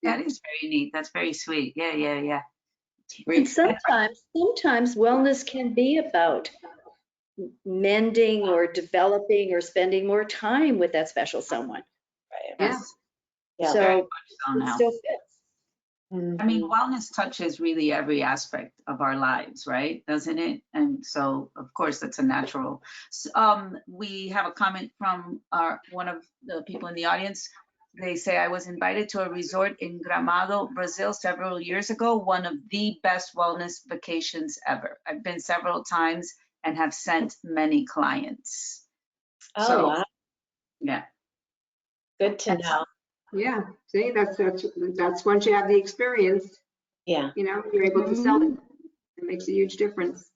That is very neat. That's very sweet. Yeah, yeah, yeah. And sometimes wellness can be about mending or developing or spending more time with that special someone. Right. Yes. Yeah. Very So much so it now. still fits. I mean, wellness touches really every aspect of our lives, right? Doesn't it? And so, of course, that's a natural. We have a comment from one of the people in the audience. They say, I was invited to a resort in Gramado, Brazil several years ago, one of the best wellness vacations ever. I've been several times and have sent many clients. Oh, So, wow. yeah. Good to know. Yeah, see, that's once you have the experience, Yeah. you know, you're able to sell it. It makes a huge difference.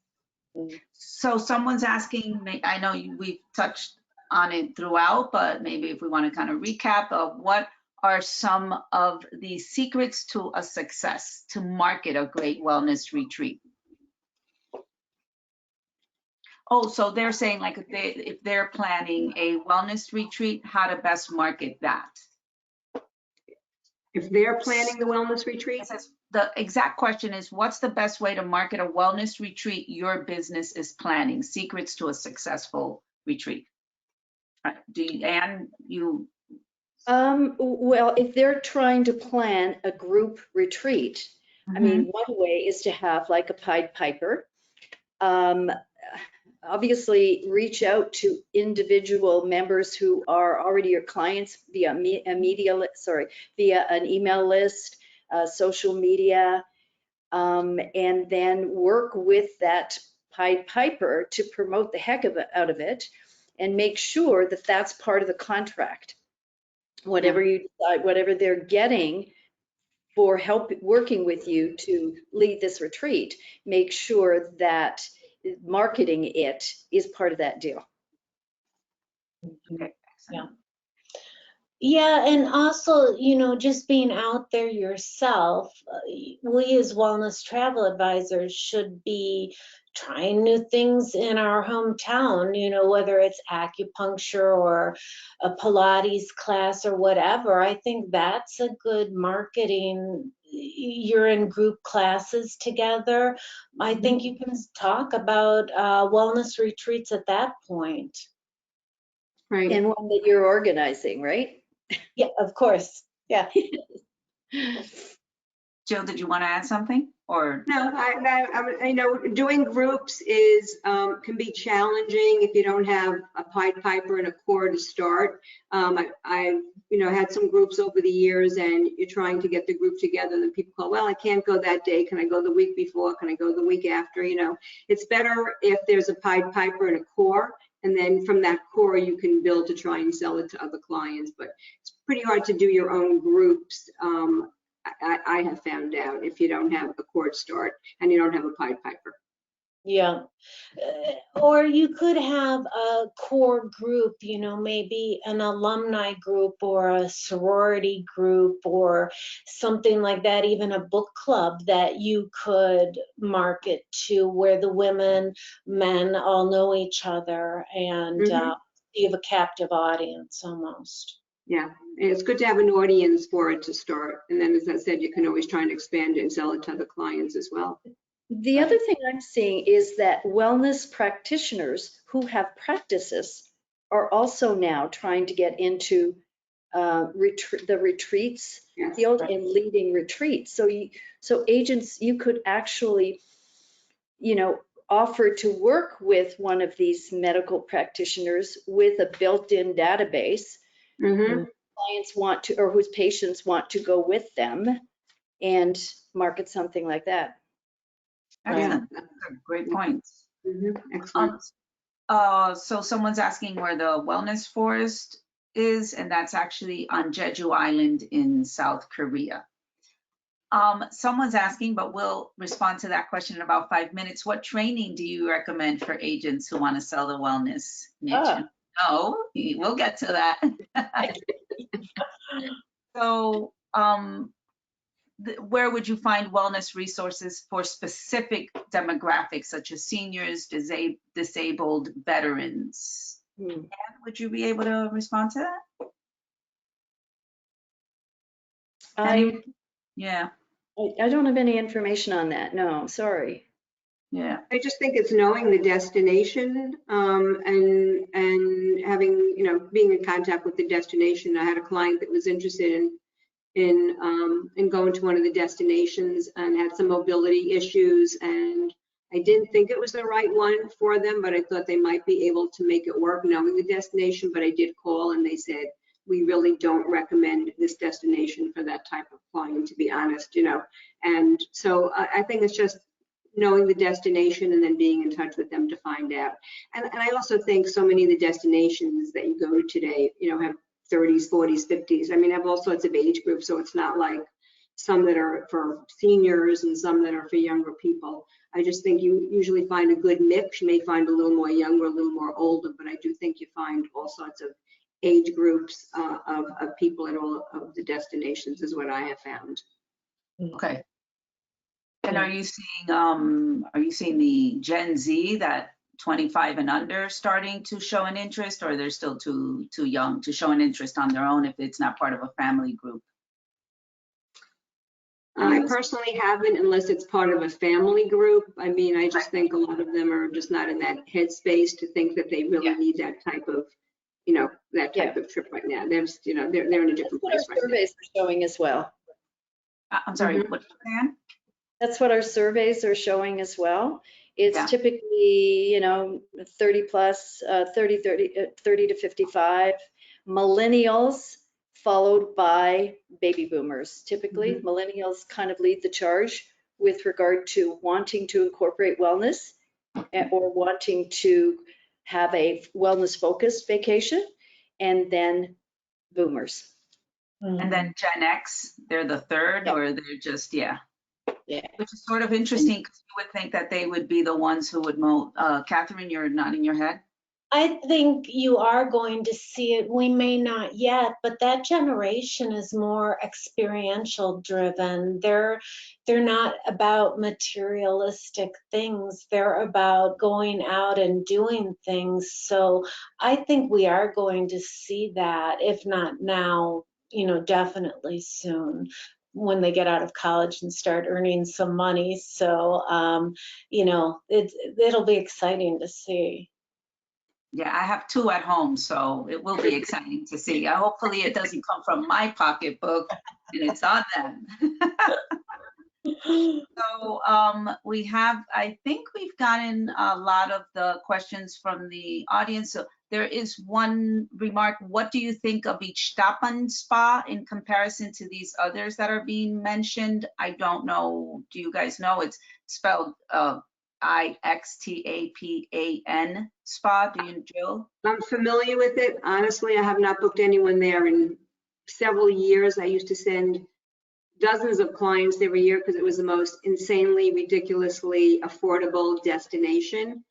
So someone's asking, I know we've touched on it throughout, but maybe if we want to kind of recap of what are some of the secrets to a success to market a great wellness retreat? Oh, so they're saying like if they're planning a wellness retreat, how to best market that. If they're planning the wellness retreat, It says, the exact question is, what's the best way to market a wellness retreat your business is planning? Secrets to a successful retreat. Anne, you? Well, if they're trying to plan a group retreat, I mean, one way is to have like a Pied Piper. Obviously, reach out to individual members who are already your clients via via an email list, social media, and then work with that Pied Piper to promote the heck out of it, and make sure that that's part of the contract. Whatever you decide, whatever they're getting for help working with you to lead this retreat, make sure that marketing it is part of that deal. Okay, Yeah. Yeah, and also, you know, just being out there yourself, we as wellness travel advisors should be trying new things in our hometown, you know, whether it's acupuncture or a Pilates class or whatever. I think that's a good marketing. You're in group classes together. I think you can talk about wellness retreats at that point. right? And one that you're organizing, right? Yeah, of course. Yeah. Jill, did you want to add something or? No, I know doing groups can be challenging if you don't have a Pied Piper and a core to start. I you know, had some groups over the years, and you're trying to get the group together, and then people call, well, I can't go that day. Can I go the week before? Can I go the week after? You know, it's better if there's a Pied Piper and a core, and then from that core you can build to try and sell it to other clients. But it's pretty hard to do your own groups. I have found out if you don't have a core start and you don't have a Pied Piper. Yeah. Or you could have a core group, you know, maybe an alumni group or a sorority group or something like that, even a book club that you could market to, where the women, men all know each other, and you have a captive audience almost. Yeah, and it's good to have an audience for it to start. And then, as I said, you can always try and expand it and sell it to other clients as well. The other thing I'm seeing is that wellness practitioners who have practices are also now trying to get into the retreats Yes. field and leading retreats. So agents, you could actually, offer to work with one of these medical practitioners with a built-in database. Mhm. Clients want to, or whose patients want to go with them, and market something like that. Excellent. Those are great points. Excellent. So someone's asking where the wellness forest is, and that's actually on Jeju Island in South Korea. Someone's asking, but we'll respond to that question in about 5 minutes. What training do you recommend for agents who want to sell the wellness niche? No, we'll get to that. So, where would you find wellness resources for specific demographics such as seniors, disabled, veterans? And would you be able to respond to that? Yeah. I don't have any information on that. No, sorry. Yeah. I just think it's knowing the destination, and having, being in contact with the destination. I had a client that was interested in going to one of the destinations and had some mobility issues, and I didn't think it was the right one for them, but I thought they might be able to make it work knowing the destination. But I did call and they said, we really don't recommend this destination for that type of client, to be honest, And so I think it's just knowing the destination and then being in touch with them to find out. And I also think so many of the destinations that you go to today, have 30s, 40s, 50s. I mean, have all sorts of age groups, so it's not like some that are for seniors and some that are for younger people. I just think you usually find a good mix. You may find a little more younger, a little more older, but I do think you find all sorts of age groups of people at all of the destinations is what I have found. Okay. And are you seeing the Gen Z, that 25 and under, starting to show an interest, or they're still too young to show an interest on their own if it's not part of a family group? I personally haven't, unless it's part of a family group. I mean, I just think a lot of them are just not in that headspace to think that they really need that type of, that type of trip right now. They're just, they're in a different place right now. Surveys are showing as well. I'm sorry, what, Ann? That's what our surveys are showing as well. It's typically, 30 plus, 30 to 55, millennials, followed by baby boomers. Typically, millennials kind of lead the charge with regard to wanting to incorporate wellness or wanting to have a wellness-focused vacation, and then boomers. And then Gen X, they're the third, or they're just, Yeah. Which is sort of interesting, because you would think that they would be the ones who would Catherine, you're nodding your head. I think you are going to see it. We may not yet, but that generation is more experiential driven. They're not about materialistic things. They're about going out and doing things. So I think we are going to see that, if not now, definitely soon, when they get out of college and start earning some money. So, it'll be exciting to see. Yeah, I have two at home, so it will be exciting to see. Hopefully it doesn't come from my pocketbook and it's on them. So I think we've gotten a lot of the questions from the audience. So there is one remark. What do you think of Ixtapan Spa in comparison to these others that are being mentioned? I don't know. Do you guys know? It's spelled Ixtapan Spa. Do you, Jill? I'm familiar with it. Honestly, I have not booked anyone there in several years. I used to send dozens of clients every year because it was the most insanely, ridiculously affordable destination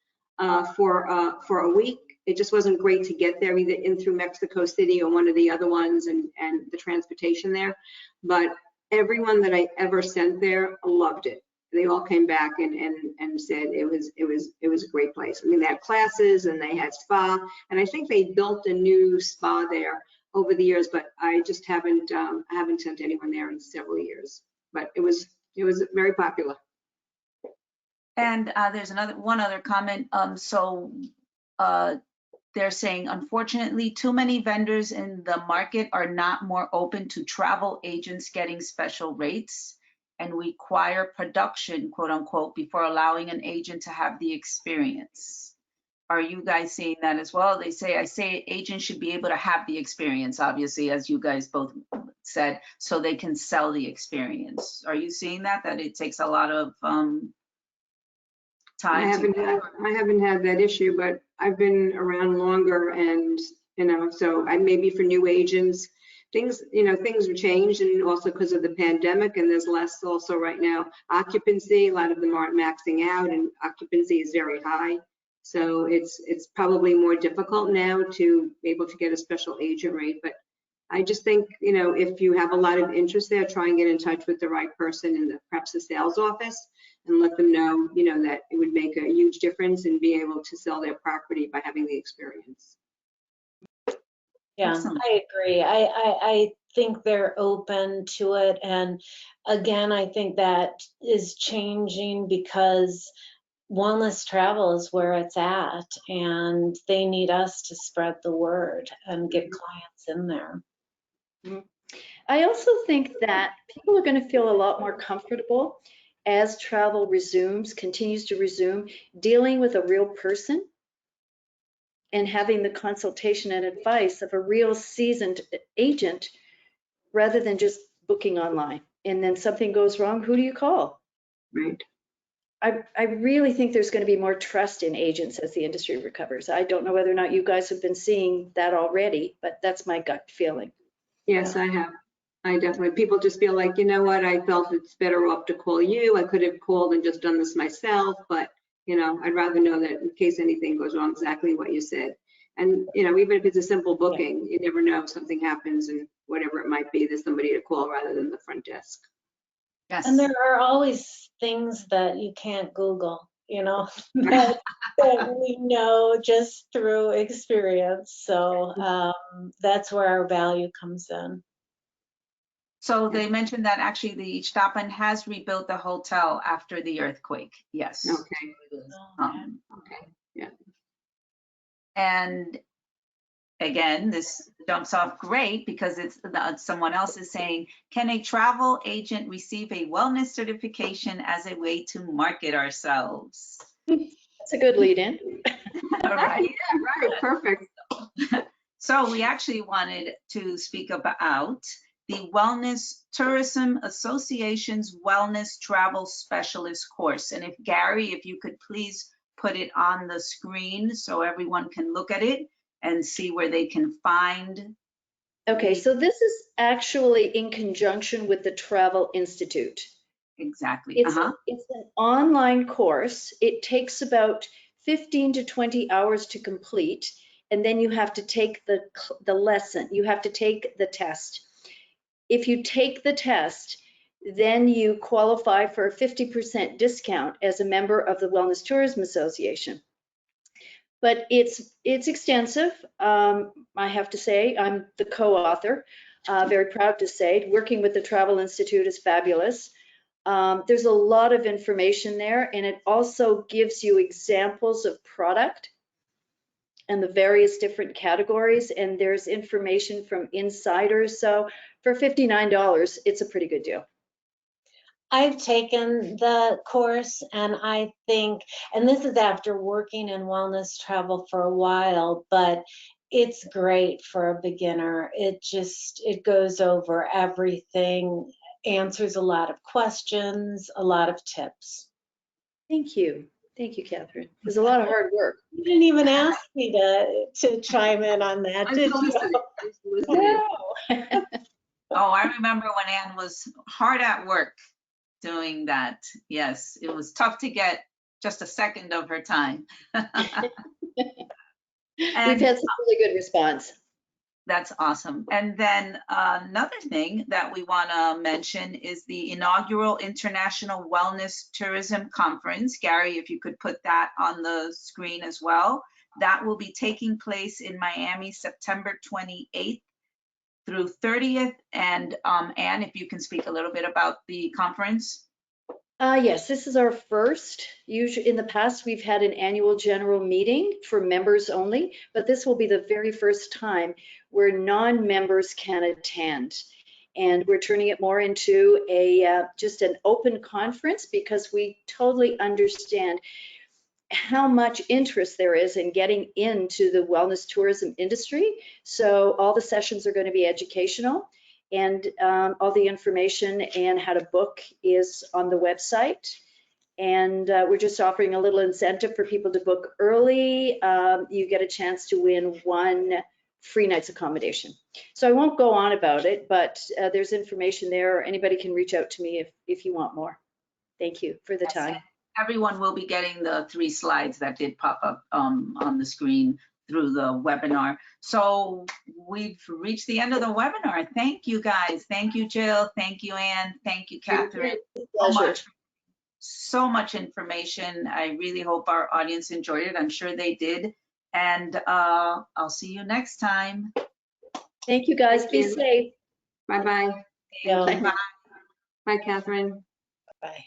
for a week. It just wasn't great to get there, either in through Mexico City or one of the other ones, and the transportation there. But everyone that I ever sent there loved it. They all came back and said it was a great place. I mean, they had classes and they had spa, and I think they built a new spa there over the years, but I just haven't sent anyone there in several years. But it was very popular. And there's one other comment. They're saying, unfortunately, too many vendors in the market are not more open to travel agents getting special rates and require production, quote unquote, before allowing an agent to have the experience. Are you guys seeing that as well? I say agents should be able to have the experience, obviously, as you guys both said, so they can sell the experience. Are you seeing that it takes a lot of I haven't had that issue, but I've been around longer, and so maybe for new agents, things have changed, and also because of the pandemic, and there's less also right now occupancy. A lot of them aren't maxing out, and occupancy is very high. So it's probably more difficult now to be able to get a special agent rate. But I just think, if you have a lot of interest there, try and get in touch with the right person in perhaps the sales office, and let them know, that it would make a huge difference in being able to sell their property by having the experience. Yeah, Excellent. I agree. I think they're open to it. And again, I think that is changing because wellness travel is where it's at, and they need us to spread the word and get clients in there. I also think that people are going to feel a lot more comfortable as travel continues to resume, dealing with a real person and having the consultation and advice of a real seasoned agent rather than just booking online. And then something goes wrong, who do you call? Right. I really think there's going to be more trust in agents as the industry recovers. I don't know whether or not you guys have been seeing that already, but that's my gut feeling. Yes, I have. I definitely, people just feel like, what, I felt it's better off to call you. I could have called and just done this myself, but, I'd rather know that in case anything goes wrong, exactly what you said. And, even if it's a simple booking, you never know if something happens, and whatever it might be, there's somebody to call rather than the front desk. Yes. And there are always things that you can't Google, that we know just through experience. So that's where our value comes in. So they mentioned that actually the Ixtapan has rebuilt the hotel after the earthquake. Yes. Okay. Okay. Yeah. And again, this jumps off great because someone else is saying, can a travel agent receive a wellness certification as a way to market ourselves? That's a good lead in. All right. Yeah, right. Perfect. So we actually wanted to speak about the Wellness Tourism Association's Wellness Travel Specialist course. And if Gary, if you could please put it on the screen so everyone can look at it and see where they can find. Okay, so this is actually in conjunction with the Travel Institute. Exactly. It's an online course. It takes about 15 to 20 hours to complete, and then you have to take the lesson. You have to take the test. If you take the test, then you qualify for a 50% discount as a member of the Wellness Tourism Association. But it's extensive. I have to say, I'm the co-author. Very proud to say, working with the Travel Institute is fabulous. There's a lot of information there, and it also gives you examples of product and the various different categories, and there's information from insiders. So for $59, it's a pretty good deal. I've taken the course, and I think, and this is after working in wellness travel for a while, but it's great for a beginner. It goes over everything, answers a lot of questions, a lot of tips. Thank you. Thank you, Catherine. There's a lot of hard work. You didn't even ask me to chime in on that, did you? No. Oh, I remember when Anne was hard at work doing that. Yes, it was tough to get just a second of her time. We've had some really good response. That's awesome. And then another thing that we want to mention is the inaugural International Wellness Tourism Conference. Gary, if you could put that on the screen as well. That will be taking place in Miami, September 28th through 30th. And Anne, if you can speak a little bit about the conference. Yes, this is our first. Usually, in the past, we've had an annual general meeting for members only, but this will be the very first time where non-members can attend. And we're turning it more into a just an open conference because we totally understand how much interest there is in getting into the wellness tourism industry. So all the sessions are going to be educational, and all the information and how to book is on the website. And we're just offering a little incentive for people to book early. You get a chance to win 1 free night's accommodation. So I won't go on about it, but there's information there. Anybody can reach out to me if you want more. Thank you for the time. Everyone will be getting the 3 slides that did pop up on the screen through the webinar. So we've reached the end of the webinar. Thank you, guys. Thank you, Jill. Thank you, Anne. Thank you, Catherine. So much information. I really hope our audience enjoyed it. I'm sure they did. And I'll see you next time. Thank you, guys. Thank Be you. safe. Bye-bye. Yeah. Bye. Bye, Catherine. Bye.